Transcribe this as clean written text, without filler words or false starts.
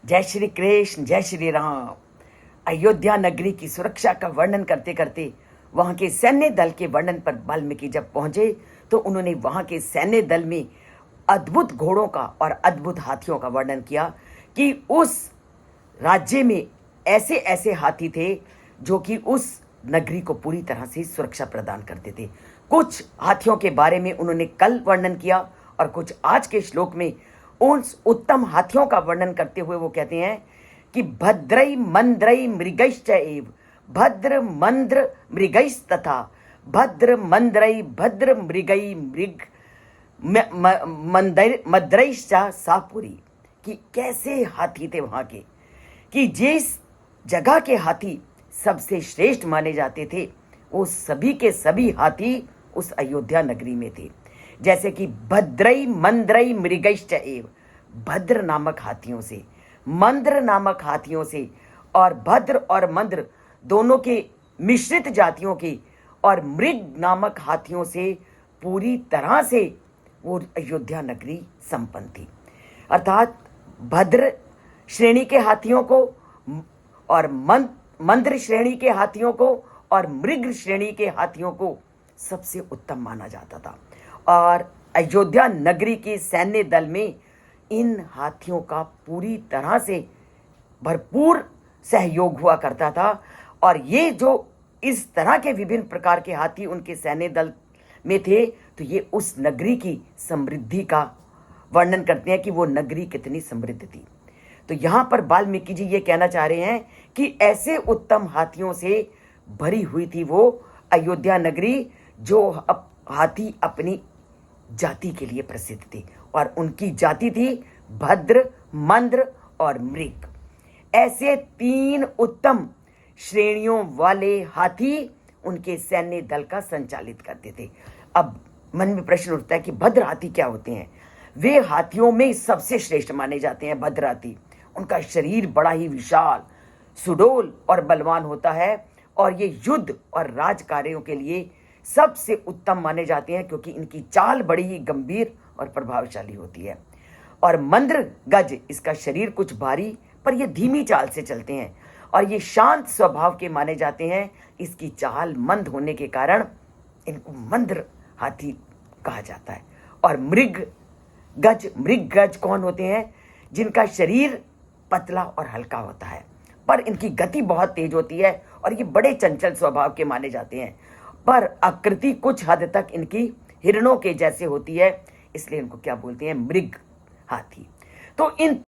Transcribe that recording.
जय श्री कृष्ण, जय श्री राम। अयोध्या नगरी की सुरक्षा का वर्णन करते करते वहां के सैन्य दल के वर्णन पर वाल्मीकि जब पहुंचे तो उन्होंने वहां के सैन्य दल में अद्भुत घोड़ों का और अद्भुत हाथियों का वर्णन किया कि उस राज्य में ऐसे ऐसे हाथी थे जो कि उस नगरी को पूरी तरह से सुरक्षा प्रदान करते थे। कुछ हाथियों के बारे में उन्होंने कल वर्णन किया और कुछ आज के श्लोक में उन उत्तम हाथियों का वर्णन करते हुए वो कहते हैं कि भद्रई मंद्रई मृगैश्च एव, भद्र मंद्र मृगैस् तथा भद्र मंद्रई भद्र मृगई मृग मद्रैश्चा सापुरी। कि कैसे हाथी थे वहां के, कि जिस जगह के हाथी सबसे श्रेष्ठ माने जाते थे वो सभी के सभी हाथी उस अयोध्या नगरी में थे। जैसे कि भद्रई मंद्रई मृगैश्च एव, भद्र नामक हाथियों से, मंद्र नामक हाथियों से, और भद्र और मंद्र दोनों के मिश्रित जातियों के, और मृग नामक हाथियों से पूरी तरह से वो अयोध्या नगरी संपन्न थी। अर्थात भद्र श्रेणी के हाथियों को और मंद्र श्रेणी के हाथियों को और मृग श्रेणी के हाथियों को सबसे उत्तम माना जाता था। और अयोध्या नगरी के सैन्य दल में इन हाथियों का पूरी तरह से भरपूर सहयोग हुआ करता था। और ये जो इस तरह के विभिन्न प्रकार के हाथी उनके सैन्य दल में थे तो ये उस नगरी की समृद्धि का वर्णन करते हैं कि वो नगरी कितनी समृद्ध थी। तो यहाँ पर वाल्मीकि जी ये कहना चाह रहे हैं कि ऐसे उत्तम हाथियों से भरी हुई थी वो अयोध्या नगरी, जो हाथी अपनी जाति के लिए प्रसिद्ध थी, और उनकी जाति थी भद्र, मंद्र और मृग। ऐसे तीन उत्तम श्रेणियों वाले हाथी उनके सैन्य दल का संचालित करते थे। अब मन में प्रश्न उठता है कि भद्र हाथी क्या होते हैं? वे हाथियों में सबसे श्रेष्ठ माने जाते हैं भद्र हाथी। उनका शरीर बड़ा ही विशाल, सुडौल और बलवान होता है, और ये युद्ध और राज कार्यों के लिए सबसे उत्तम माने जाते हैं क्योंकि इनकी चाल बड़ी ही गंभीर और प्रभावशाली होती है। और मंद्र गज, इसका शरीर कुछ भारी पर ये धीमी चाल से चलते हैं, और ये शांत स्वभाव के माने जाते हैं। इसकी चाल मंद होने के कारण इनको मंद्र हाथी कहा जाता है। और मृग गज कौन होते हैं? जिनका शरीर पतला और हल्का होता है पर इनकी गति बहुत तेज होती है, और ये बड़े चंचल स्वभाव के माने जाते हैं, पर आकृति कुछ हद तक इनकी हिरणों के जैसे होती है, इसलिए इनको क्या बोलते हैं? मृग हाथी। तो इन